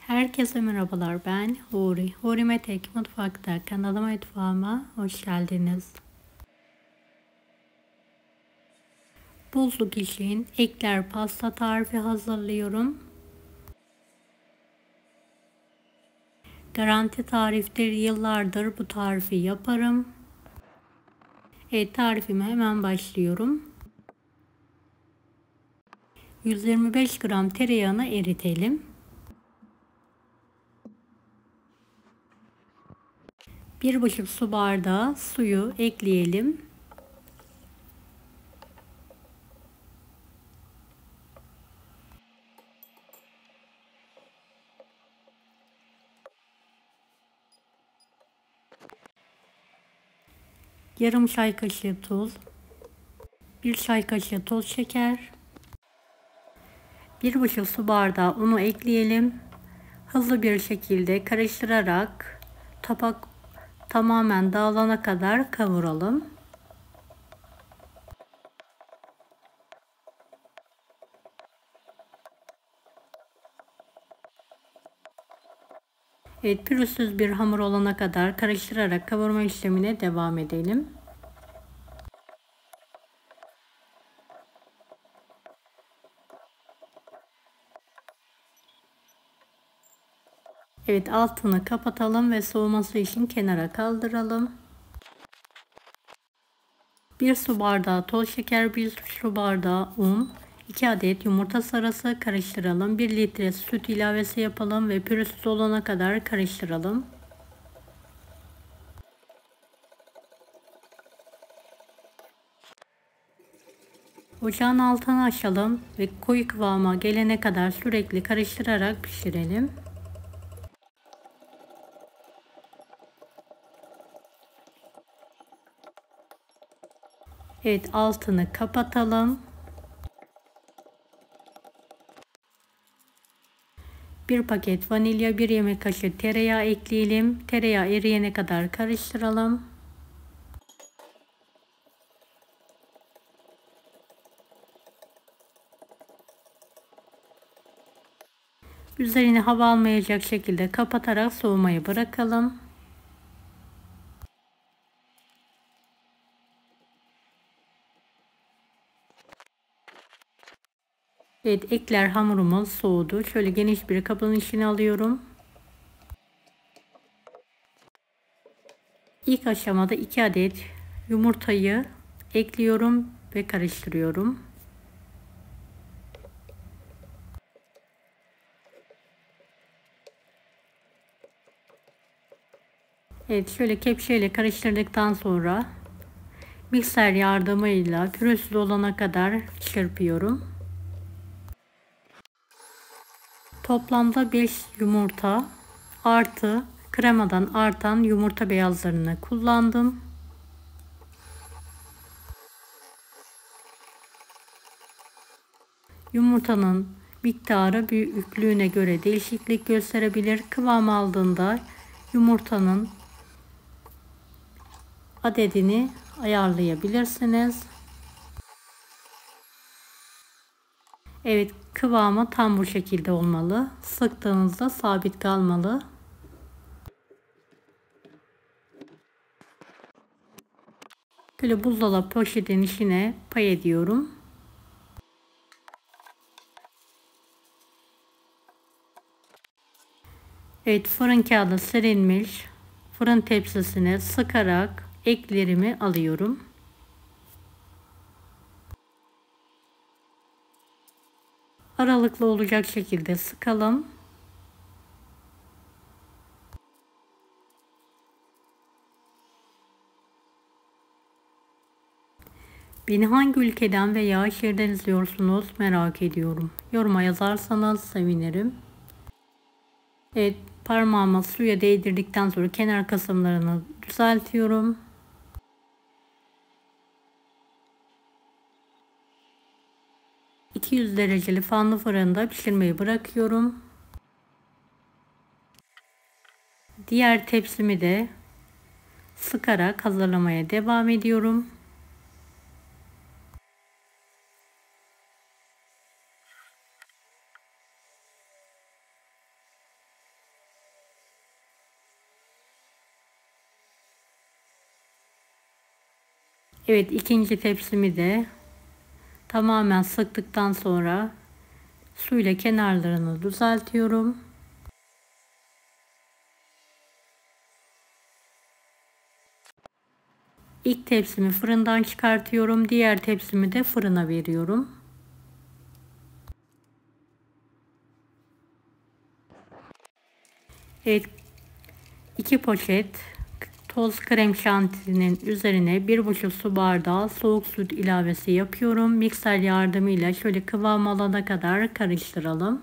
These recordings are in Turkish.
Herkese merhabalar, ben Huri. Huri Metek Mutfak'ta kanalıma, mutfağıma hoş geldiniz. Buzluk için ekler pasta tarifi hazırlıyorum. Garanti tariftir, yıllardır bu tarifi yaparım. Evet, tarifime hemen başlıyorum. 125 gram tereyağını eritelim. 1,5 su bardağı suyu ekleyelim. Yarım çay kaşığı tuz, 1 çay kaşığı toz şeker, 1,5 su bardağı unu ekleyelim. Hızlı bir şekilde karıştırarak tabak tamamen dağılana kadar kavuralım. Evet, pürüzsüz bir hamur olana kadar karıştırarak kavurma işlemine devam edelim. Evet, altını kapatalım ve soğuması için kenara kaldıralım. 1 su bardağı toz şeker, 1 su bardağı un, 2 adet yumurta sarısı karıştıralım. 1 litre süt ilavesi yapalım ve pürüzsüz olana kadar karıştıralım. Ocağın altını açalım ve koyu kıvama gelene kadar sürekli karıştırarak pişirelim. Evet, altını kapatalım. 1 paket vanilya, 1 yemek kaşığı tereyağı ekleyelim. Tereyağı eriyene kadar karıştıralım. Üzerine hava almayacak şekilde kapatarak soğumaya bırakalım. Evet, ekler hamurumuz soğudu. Şöyle geniş bir kabın içine alıyorum. İlk aşamada 2 adet yumurtayı ekliyorum ve karıştırıyorum. Evet, şöyle kepçeyle karıştırdıktan sonra mikser yardımıyla pürüzsüz olana kadar çırpıyorum. Toplamda 5 yumurta artı kremadan artan yumurta beyazlarını kullandım. Yumurtanın miktarı büyüklüğüne göre değişiklik gösterebilir. Kıvam aldığında yumurtanın adedini ayarlayabilirsiniz. Evet, kıvamı tam bu şekilde olmalı. Sıktığınızda sabit kalmalı. Böyle buzdolabı poşetin içine pay ediyorum. Evet, fırın kağıdı serilmiş fırın tepsisine sıkarak eklerimi alıyorum. Aralıklı olacak şekilde sıkalım. Beni hangi ülkeden veya şehirden izliyorsunuz merak ediyorum. Yoruma yazarsanız sevinirim. Evet, parmağımı suya değdirdikten sonra kenar kısımlarını düzeltiyorum. ...200 dereceli fanlı fırında pişirmeyi bırakıyorum. Diğer tepsimi de sıkarak hazırlamaya devam ediyorum. Evet, ikinci tepsimi de tamamen sıktıktan sonra suyla kenarlarını düzeltiyorum. İlk tepsimi fırından çıkartıyorum. Diğer tepsimi de fırına veriyorum. Evet, 2 poşet toz krem şantinin üzerine 1,5 su bardağı soğuk süt ilavesi yapıyorum. Mikser yardımıyla şöyle kıvam alana kadar karıştıralım.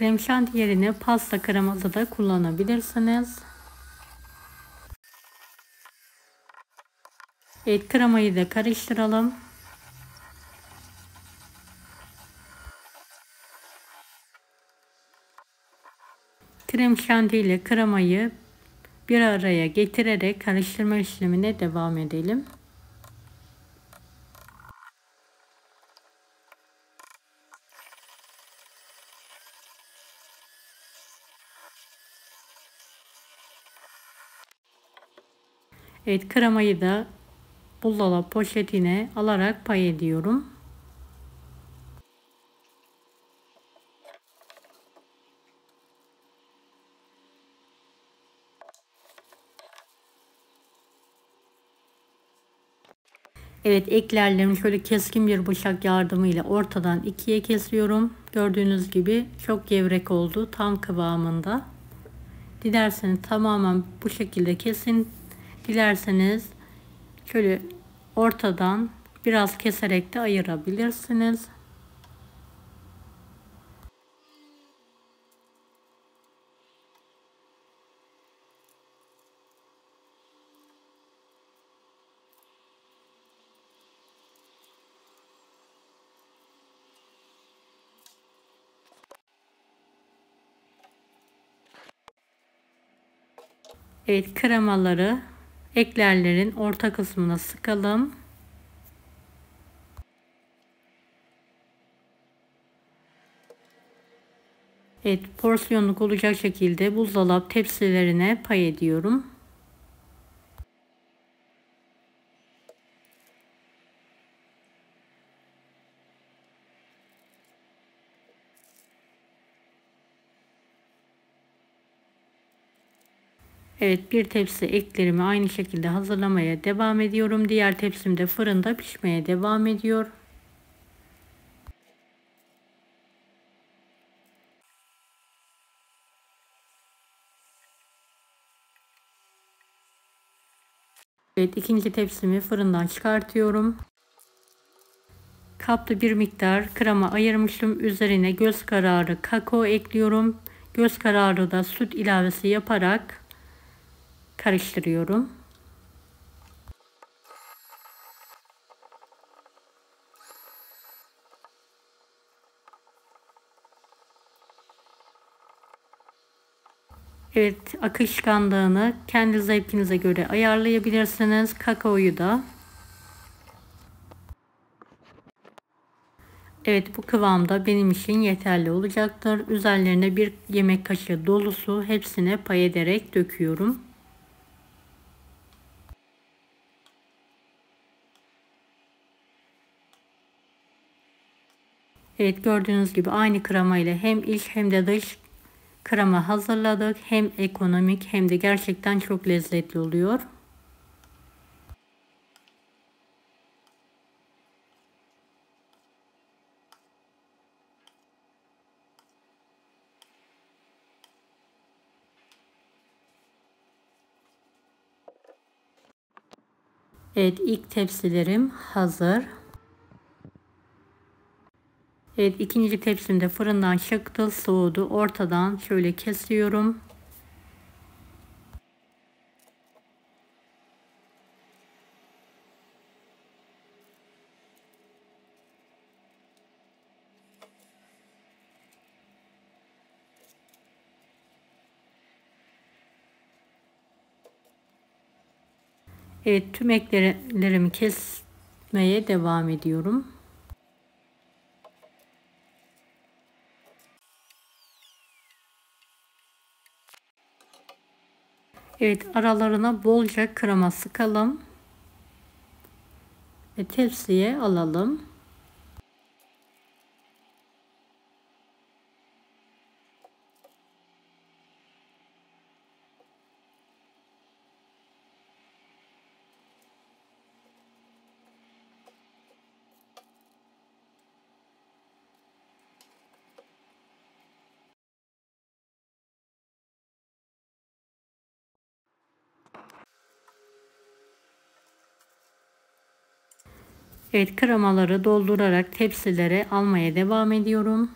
Krem şanti yerine pasta kreması da kullanabilirsiniz. Evet, kremayı da karıştıralım. Krem şanti ile kremayı bir araya getirerek karıştırma işlemine devam edelim. Evet, kremayı da buzdolabı poşetine alarak pay ediyorum. Evet, eklerlerimi şöyle keskin bir bıçak yardımıyla ortadan ikiye kesiyorum. Gördüğünüz gibi çok gevrek oldu, tam kıvamında. Dilerseniz tamamen bu şekilde kesin. Dilerseniz şöyle ortadan biraz keserek de ayırabilirsiniz. Evet, kremaları eklerlerin orta kısmına sıkalım. Evet, porsiyonluk olacak şekilde buzdolabı tepsilerine pay ediyorum. Evet, bir tepsi eklerimi aynı şekilde hazırlamaya devam ediyorum. Diğer tepsim de fırında pişmeye devam ediyor. Evet, ikinci tepsimi fırından çıkartıyorum. Kapta bir miktar krema ayırmıştım. Üzerine göz kararı kakao ekliyorum. Göz kararı da süt ilavesi yaparak karıştırıyorum. Evet, akışkanlığını kendi zevkinize göre ayarlayabilirsiniz. Kakaoyu da. Evet, bu kıvamda benim için yeterli olacaktır. Üzerlerine bir yemek kaşığı dolusu hepsine pay ederek döküyorum. Evet, gördüğünüz gibi aynı krema ile hem iç hem de dış krema hazırladık. Hem ekonomik hem de gerçekten çok lezzetli oluyor. Evet, ilk tepsilerim hazır. Evet, ikinci tepsim de fırından çıktı, soğudu. Ortadan şöyle kesiyorum. Evet, tüm eklerimi kesmeye devam ediyorum. Evet, aralarına bolca krema sıkalım ve tepsiye alalım. Evet, kremaları doldurarak tepsilere almaya devam ediyorum.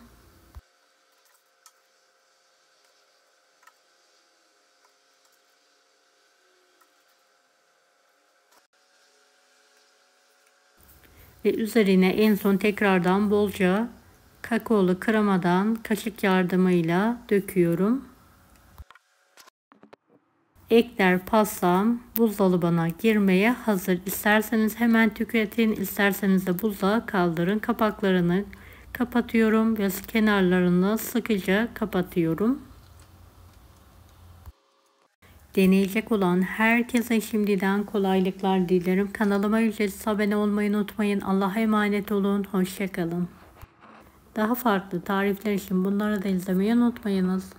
Ve üzerine en son tekrardan bolca kakaolu kremadan kaşık yardımıyla döküyorum. Ekler pastam buzdolabına girmeye hazır. İsterseniz hemen tüketin, isterseniz de buzluğa kaldırın. Kapaklarını kapatıyorum ve kenarlarını sıkıca kapatıyorum. Deneyecek olan herkese şimdiden kolaylıklar dilerim. Kanalıma ücretsiz abone olmayı unutmayın. Allah'a emanet olun. Hoşça kalın. Daha farklı tarifler için bunları da izlemeyi unutmayınız.